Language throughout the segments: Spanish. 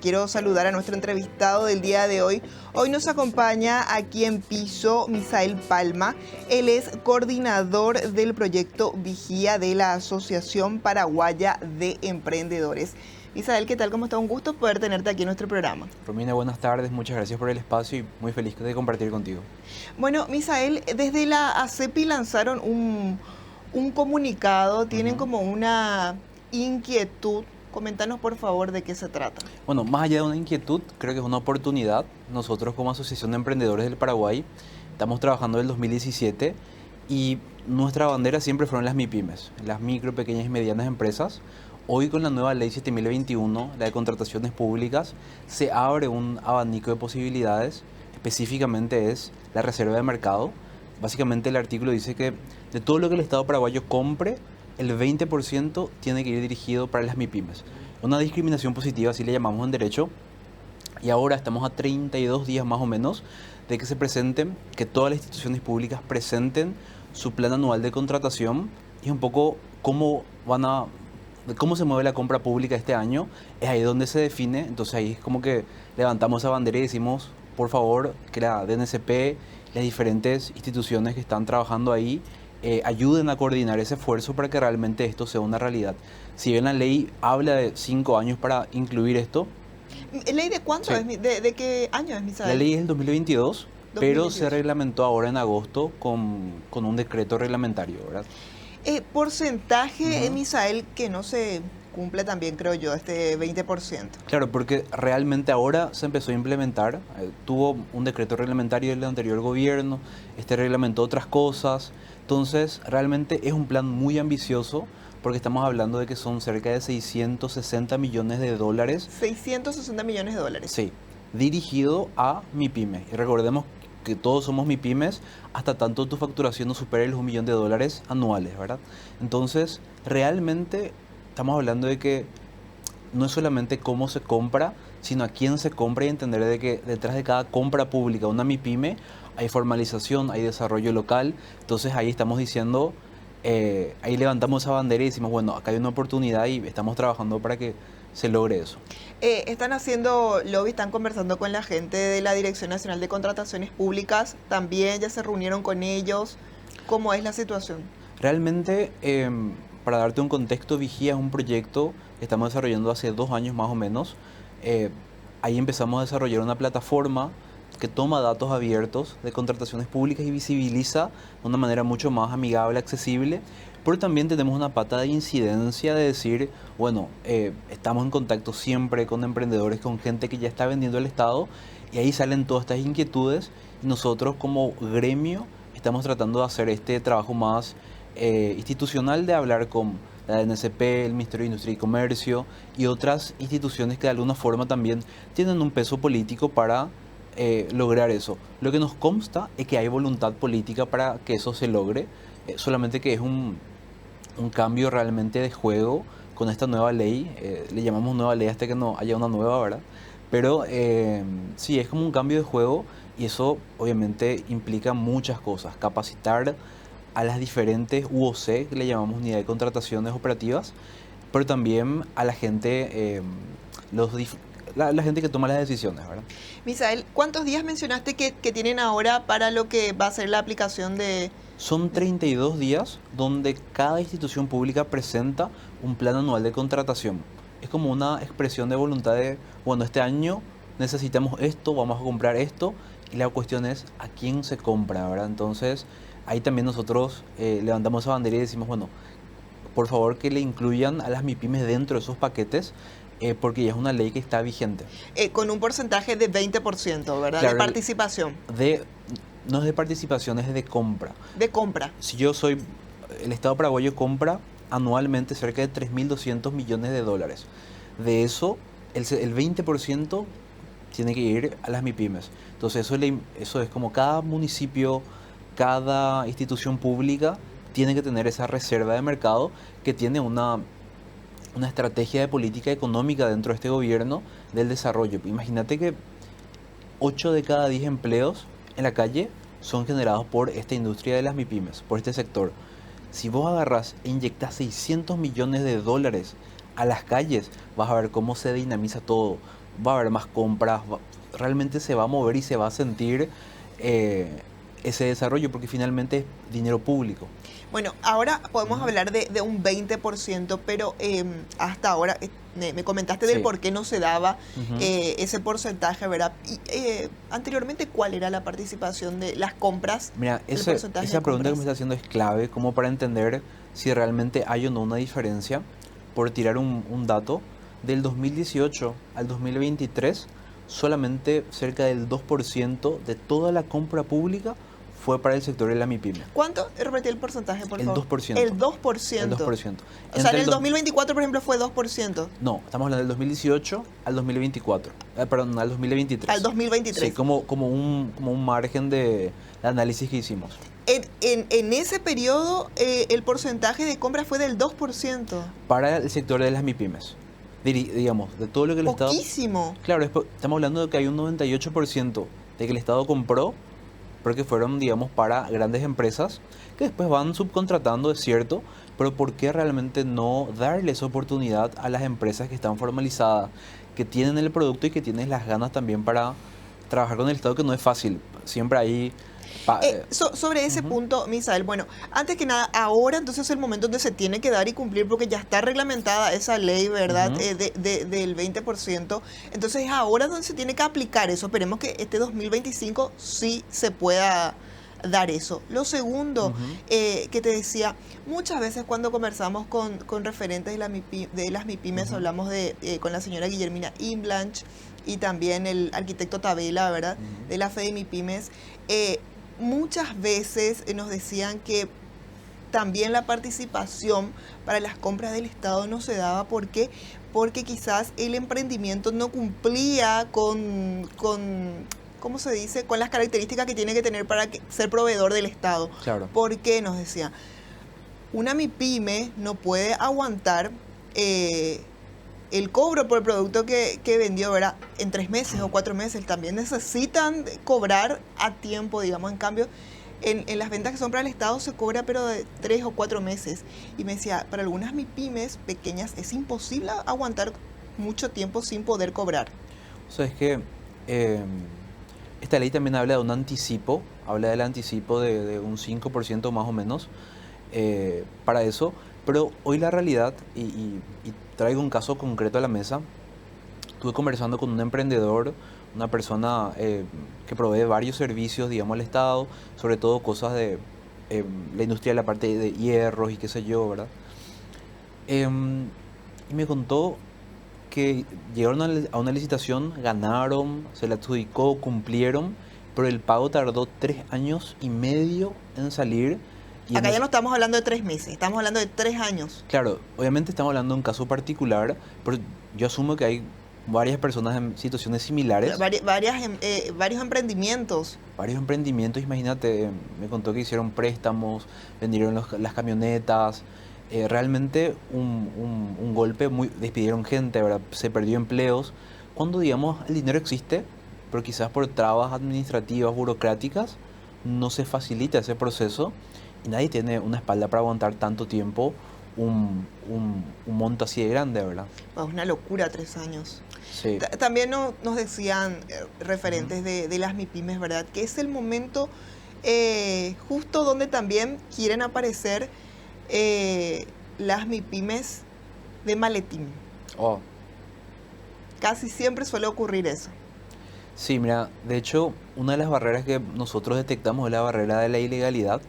Quiero saludar a nuestro entrevistado del día de hoy. Hoy nos acompaña aquí en piso Misael Palma. Él es coordinador del proyecto Vigía de la Asociación Paraguaya de Emprendedores. Misael, ¿qué tal? ¿Cómo está? Un gusto poder tenerte aquí en nuestro programa. Romina, buenas tardes, muchas gracias por el espacio y muy feliz de compartir contigo. Bueno, Misael, desde la ACEPI lanzaron un comunicado, tienen Ujú. como una inquietud. Coméntanos por favor de qué se trata. Bueno, más allá de una inquietud, creo que es una oportunidad. Nosotros como Asociación de Emprendedores del Paraguay estamos trabajando desde el 2017 y nuestra bandera siempre fueron las MIPYMES, las micro, pequeñas y medianas empresas. Hoy con la nueva ley 7021, la de contrataciones públicas, se abre un abanico de posibilidades, específicamente es la reserva de mercado. Básicamente el artículo dice que de todo lo que el Estado paraguayo compre, el 20% tiene que ir dirigido para las MIPYMES. Una discriminación positiva, así le llamamos en derecho, y ahora estamos a 32 días más o menos de que se presenten, que todas las instituciones públicas presenten su plan anual de contratación y un poco cómo cómo se mueve la compra pública este año, es ahí donde se define. Entonces ahí es como que levantamos esa bandera y decimos, por favor, que la DNCP, las diferentes instituciones que están trabajando ahí, ayuden a coordinar ese esfuerzo para que realmente esto sea una realidad. Si bien la ley habla de 5 años para incluir esto, ¿Ley de cuánto sí, es? ¿De qué año es, la Misael? ley es del 2022, pero se 2022. reglamentó ahora en agosto con un decreto reglamentario, ¿verdad? Porcentaje, Ujú. Misael, que no se cumple también, creo yo, este 20%. Claro, porque realmente ahora se empezó a implementar, tuvo un decreto reglamentario del anterior gobierno, este reglamentó otras cosas, entonces realmente es un plan muy ambicioso porque estamos hablando de que son cerca de 660 millones de dólares, 660 millones de dólares. sí, dirigido a MIPYME. Y recordemos que todos somos MIPYMES hasta tanto tu facturación no supere los 1 millón de dólares anuales, ¿verdad? Entonces, realmente estamos hablando de que no es solamente cómo se compra, sino a quién se compra y entender de que detrás de cada compra pública, una MIPYME, hay formalización, hay desarrollo local. Entonces ahí estamos diciendo, ahí levantamos esa bandera y decimos, bueno, acá hay una oportunidad y estamos trabajando para que se logre eso. Están haciendo lobby, están conversando con la gente de la Dirección Nacional de Contrataciones Públicas. También ya se reunieron con ellos. ¿Cómo es la situación? Realmente, para darte un contexto, Vigía es un proyecto que estamos desarrollando hace 2 años más o menos. Eh, Ahí empezamos a desarrollar una plataforma que toma datos abiertos de contrataciones públicas y visibiliza de una manera mucho más amigable, accesible. Pero también tenemos una pata de incidencia de decir, bueno, estamos en contacto siempre con emprendedores, con gente que ya está vendiendo al Estado, y ahí salen todas estas inquietudes. Y nosotros como gremio estamos tratando de hacer este trabajo más institucional, de hablar con la NSP, el Ministerio de Industria y Comercio y otras instituciones que de alguna forma también tienen un peso político para lograr eso. Lo que nos consta es que hay voluntad política para que eso se logre, solamente que es un cambio realmente de juego con esta nueva ley. Le llamamos nueva ley hasta que no haya una nueva, ¿verdad? Pero sí, es como un cambio de juego y eso obviamente implica muchas cosas. Capacitar a las diferentes UOC, que le llamamos Unidad de Contrataciones Operativas, pero también a la gente, la gente que toma las decisiones, ¿verdad? Misael, ¿cuántos días mencionaste que tienen ahora para lo que va a ser la aplicación Son de- 32 días donde cada institución pública presenta un plan anual de contratación. Es como una expresión de voluntad de, bueno, este año necesitamos esto, vamos a comprar esto, y la cuestión es a quién se compra, ¿verdad? Entonces, ahí también nosotros levantamos esa bandera y decimos, bueno, por favor que le incluyan a las MIPYMES dentro de esos paquetes, porque ya es una ley que está vigente. con un porcentaje de 20%, ¿verdad? De Claro, participación, de, no es de participación, es de compra. de compra. Si el Estado paraguayo compra anualmente cerca de 3.200 millones de dólares. De eso, el 20% tiene que ir a las MIPYMES. Entonces, eso es como cada municipio, cada institución pública tiene que tener esa reserva de mercado que tiene una estrategia de política económica dentro de este gobierno del desarrollo. Imagínate que 8 de cada 10 empleos en la calle son generados por esta industria de las MIPYMES, por este sector. Si vos agarras e inyectas 600 millones de dólares a las calles, vas a ver cómo se dinamiza todo. va a haber más compras, realmente se va a mover y se va a sentir ese desarrollo, porque finalmente es dinero público. Bueno, ahora podemos hablar de un 20%, pero hasta ahora me comentaste del Sí. por qué no se daba Ujú. ese porcentaje, ¿verdad? Y anteriormente, ¿cuál era la participación de las compras, Mira, el porcentaje esa de pregunta que me compras? está haciendo es clave como para entender si realmente hay o no una diferencia. Por tirar un dato, del 2018 al 2023, solamente cerca del 2% de toda la compra pública fue para el sector de la MIPYME. ¿Cuánto? Repetí el porcentaje, por El favor. 2%. El dos por El dos ciento. por ciento. O sea, en Entre el el dos, 2024, por ejemplo, fue 2%. no, estamos hablando del 2018 al 2024. Perdón, al Al 2023. Sí, 2023. como un margen de análisis que hicimos. En ese periodo, el porcentaje de compras fue del 2%. Para el sector de las MIPYMES. Digamos, de todo lo que el Estado... Poquísimo. Claro, estamos hablando de que hay un 98% de que el Estado compró, porque fueron, digamos, para grandes empresas, que después van subcontratando, es cierto, pero ¿por qué realmente no darles oportunidad a las empresas que están formalizadas, que tienen el producto y que tienen las ganas también para trabajar con el Estado, que no es fácil? Siempre hay... Sobre ese Ujú, punto, Misael, bueno, antes que nada, ahora entonces es el momento donde se tiene que dar y cumplir porque ya está reglamentada esa ley, ¿verdad? ujú, Del 20%. Entonces es ahora donde se tiene que aplicar eso. Esperemos que este 2025 sí se pueda dar eso. Lo segundo ujú, que te decía, muchas veces cuando conversamos con referentes de las MIPYMES, ujú, hablamos con la señora Guillermina Imblanch y también el arquitecto Tabela, ¿verdad? ujú. De la FEDEMIPYMES. Muchas veces nos decían que también la participación para las compras del Estado no se daba. ¿Por qué? Porque quizás el emprendimiento no cumplía ¿cómo se dice? Con las características que tiene que tener para ser proveedor del Estado. Claro, ¿Por qué? Nos decían. Una MIPYME no puede aguantar el cobro por el producto que vendió, ¿verdad? En 3 meses o 4 meses. También necesitan cobrar a tiempo, digamos. En cambio, en las ventas que son para el Estado se cobra pero de 3 o 4 meses. Y me decía, para algunas MIPYMES pequeñas es imposible aguantar mucho tiempo sin poder cobrar. o sea, es que eh, esta ley también habla de un anticipo, habla del anticipo de un 5% más o menos para eso, pero hoy la realidad, y traigo un caso concreto a la mesa, estuve conversando con un emprendedor, una persona que provee varios servicios, digamos, al Estado, sobre todo cosas de la industria de la parte de hierros y qué sé yo, ¿verdad? Y me contó que llegaron a una licitación, ganaron, se la adjudicó, cumplieron, pero el pago tardó 3 años y medio en salir. Y en Acá ya ese- no estamos hablando de 3 meses, estamos hablando de 3 años. claro, obviamente estamos hablando de un caso particular, pero yo asumo que hay varias personas en situaciones similares, Varios emprendimientos. varios emprendimientos, imagínate, me contó que hicieron préstamos, vendieron las camionetas, realmente un golpe, despidieron gente, ¿verdad? Se perdió empleos, cuando digamos el dinero existe, pero quizás por trabas administrativas, burocráticas, no se facilita ese proceso y nadie tiene una espalda para aguantar tanto tiempo un monto así de grande, ¿verdad? Es una locura 3 años. Sí. También nos decían Ujú. referentes de las MIPYMES, ¿verdad? Que es el momento justo donde también quieren aparecer las MIPYMES de maletín. Oh, Casi siempre suele ocurrir eso. sí, mira, de hecho, una de las barreras que nosotros detectamos es la barrera de la ilegalidad,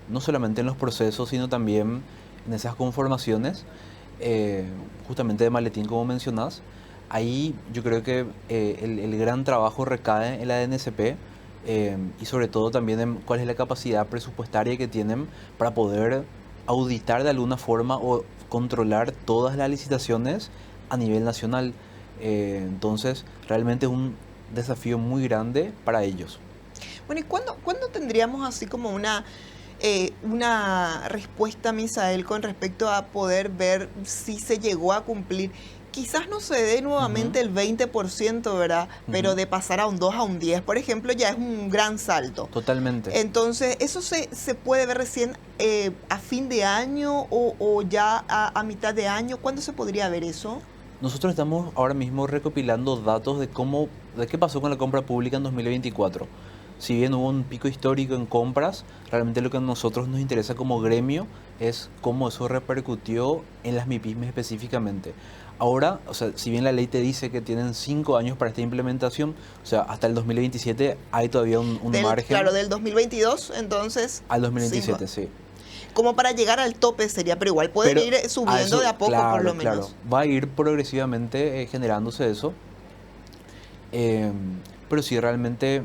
no solamente en los procesos, sino también en esas conformaciones, eh, justamente de maletín, como mencionás. Ahí yo creo que el gran trabajo recae en la DNCP y sobre todo también en cuál es la capacidad presupuestaria que tienen para poder auditar de alguna forma o controlar todas las licitaciones a nivel nacional. Entonces, realmente es un desafío muy grande para ellos. Bueno, ¿y cuándo tendríamos así como una respuesta, Misael, con respecto a poder ver si se llegó a cumplir? Quizás no se dé Ujú, nuevamente el 20%, ¿verdad? Pero ujú, de pasar a un 2 a un 10, por ejemplo, ya es un gran salto. totalmente. Entonces, ¿eso se puede ver recién a fin de año o ya a mitad de año? ¿Cuándo se podría ver eso? Nosotros estamos ahora mismo recopilando datos de qué pasó con la compra pública en 2024. Si bien hubo un pico histórico en compras, realmente lo que a nosotros nos interesa como gremio es cómo eso repercutió en las MIPYMES específicamente. Ahora, o sea, si bien la ley te dice que tienen 5 años para esta implementación, o sea, hasta el 2027 hay todavía un margen. Claro, del 2022, entonces, Al 5. 2027, sí. Como para llegar al tope sería, pero igual pueden Pero ir a subiendo eso, de a poco por lo claro, menos. va a ir progresivamente generándose eso. Eh, pero sí, realmente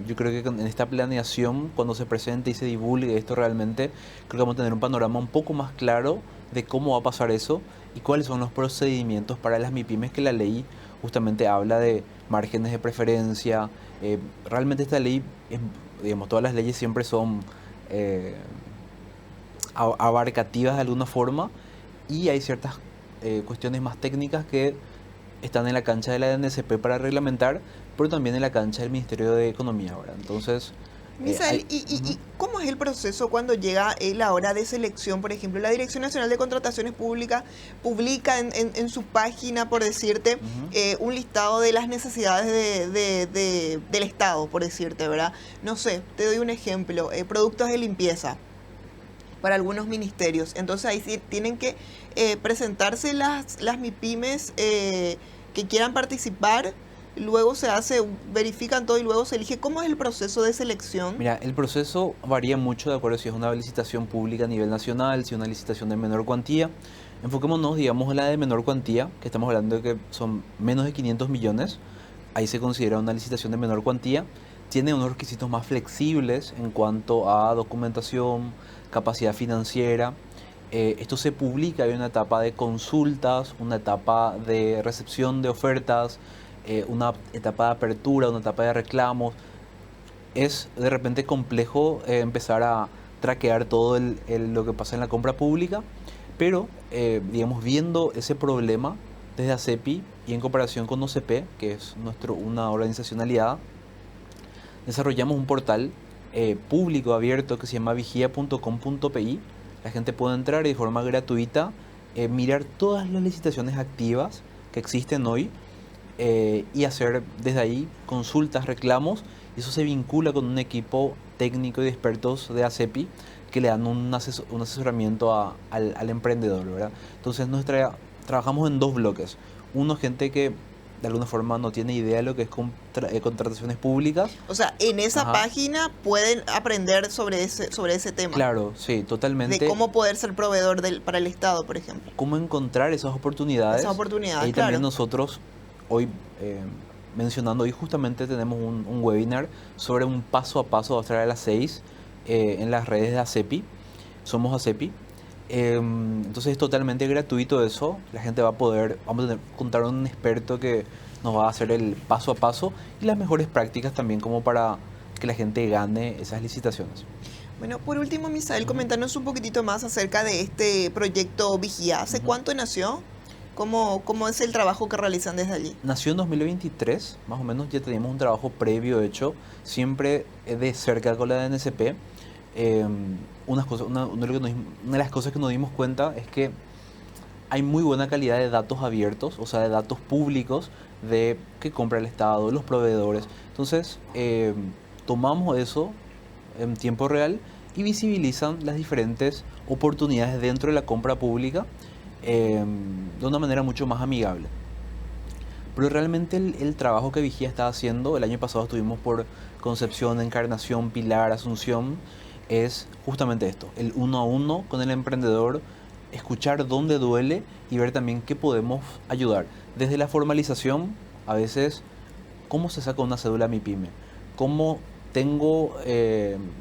yo creo que en esta planeación, cuando se presente y se divulgue esto realmente, creo que vamos a tener un panorama un poco más claro de cómo va a pasar eso y cuáles son los procedimientos para las MIPYMES, que la ley justamente habla de márgenes de preferencia. Realmente esta ley, digamos, todas las leyes siempre son eh, abarcativas de alguna forma, y hay ciertas cuestiones más técnicas que están en la cancha de la NSP para reglamentar, pero también en la cancha del Ministerio de Economía ahora. Entonces, Misael, ujú, ¿y cómo es el proceso cuando llega la hora de selección? Por ejemplo, la Dirección Nacional de Contrataciones Públicas publica en su página, por decirte, ujú. un listado de las necesidades del Estado, por decirte, ¿verdad? No sé, te doy un ejemplo, productos de limpieza para algunos ministerios. Entonces ahí sí tienen que presentarse las MIPYMES que quieran participar. Luego se hace, verifican todo y luego se elige. ¿Cómo es el proceso de selección? Mira, el proceso varía mucho de acuerdo si es una licitación pública a nivel nacional, si es una licitación de menor cuantía. Enfoquémonos, digamos, en la de menor cuantía, que estamos hablando de que son menos de 500 millones. Ahí se considera una licitación de menor cuantía. Tiene unos requisitos más flexibles en cuanto a documentación, capacidad financiera. Esto se publica, hay una etapa de consultas, una etapa de recepción de ofertas, una etapa de apertura, una etapa de reclamos. Es de repente complejo empezar a traquear todo lo que pasa en la compra pública, pero digamos, viendo ese problema desde ACEPI y en comparación con OCP, que es una organización aliada, desarrollamos un portal público abierto que se llama vigia.com.pi. La gente puede entrar y de forma gratuita mirar todas las licitaciones activas que existen hoy, y hacer desde ahí consultas, reclamos, y eso se vincula con un equipo técnico y de expertos de ACEPI que le dan un asesoramiento al emprendedor, ¿verdad? Entonces trabajamos en dos bloques. Uno, gente que de alguna forma no tiene idea de lo que es contrataciones públicas. O sea, en esa Ajá. página pueden aprender sobre ese tema, Claro, sí, de totalmente. cómo poder ser proveedor para el Estado, por ejemplo. Cómo encontrar esas Esas oportunidades. oportunidades, Y también claro. nosotros hoy, mencionando, hoy justamente tenemos un webinar sobre un paso a paso, va a estar a las 6 en las redes de ACEPI. Somos ACEPI. Entonces es totalmente gratuito eso. La gente va a poder, vamos a contar un experto que nos va a hacer el paso a paso y las mejores prácticas también, como para que la gente gane esas licitaciones. Bueno, por último, Misael, Ujú, comentanos un poquitito más acerca de este proyecto Vigía. ¿Hace ujú. cuánto nació? ¿Cómo es el trabajo que realizan desde allí? Nació en 2023, más o menos ya teníamos un trabajo previo hecho, siempre de cerca con la NSP. Una de las cosas que nos dimos cuenta es que hay muy buena calidad de datos abiertos, o sea, de datos públicos de que compra el Estado, los proveedores. Entonces, tomamos eso en tiempo real y visibilizan las diferentes oportunidades dentro de la compra pública de una manera mucho más amigable. Pero realmente el trabajo que Vigía está haciendo, el año pasado estuvimos por Concepción, Encarnación, Pilar, Asunción, es justamente esto, el uno a uno con el emprendedor, escuchar dónde duele y ver también qué podemos ayudar. Desde la formalización, a veces, cómo se saca una cédula a mi pyme, cómo tengo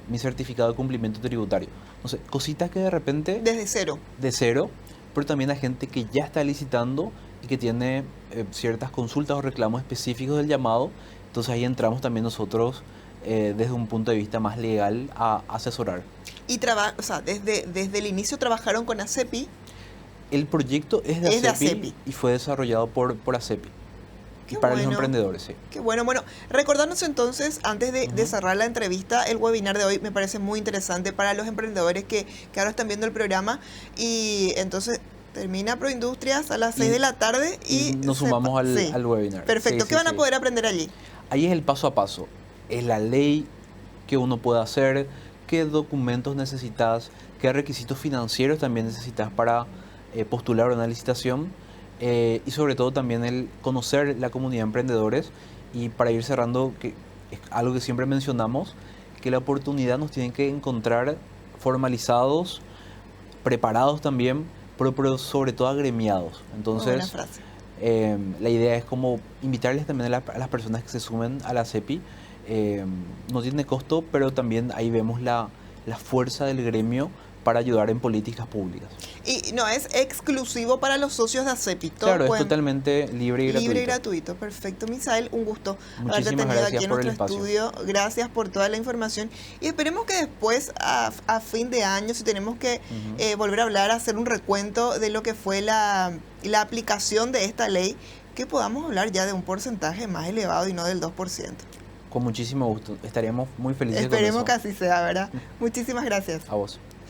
mi certificado de cumplimiento tributario. No sé, cositas que de repente Desde cero. de cero, pero también a gente que ya está licitando y que tiene ciertas consultas o reclamos específicos del llamado. Entonces ahí entramos también nosotros desde un punto de vista más legal a asesorar. Y o sea, desde el inicio trabajaron con ACEPI, El proyecto es de es de ACEPI ACEPI. y fue desarrollado por ACEPI y Qué para los bueno. emprendedores, sí. Qué bueno. Bueno, recordarnos entonces, antes de Ujú, cerrar la entrevista, el webinar de hoy me parece muy interesante para los emprendedores que ahora están viendo el programa. Y entonces Termina Proindustrias a las Y- 6 de la tarde Y nos sumamos al webinar. Perfecto. Sí, ¿Qué sí, van a sí. poder aprender allí? Ahí es el paso a paso. Es la ley que uno puede hacer, qué documentos necesitas, qué requisitos financieros también necesitas para postular una licitación y sobre todo también el conocer la comunidad de emprendedores y para ir cerrando, que es algo que siempre mencionamos, que la oportunidad nos tiene que encontrar formalizados, preparados también, pero sobre todo agremiados. Muy buena Entonces, frase. la idea es como invitarles también a las personas que se sumen a la CEPI. No tiene costo, pero también ahí vemos la fuerza del gremio para ayudar en políticas públicas. Y no es exclusivo para los socios de ACEPI. Todos Claro, es pueden- totalmente libre y gratuito. Libre y gratuito. Perfecto, Misael. Un gusto haberte Muchísimas tenido gracias aquí en por el nuestro espacio. estudio. Gracias por toda la información. Y esperemos que después, a fin de año, si tenemos que volver a hablar, hacer un recuento de lo que fue la aplicación de esta ley, que podamos hablar ya de un porcentaje más elevado y no del 2%. Con muchísimo gusto. Estaríamos muy felices con Esperemos eso. que así sea, ¿verdad? Muchísimas gracias. A vos.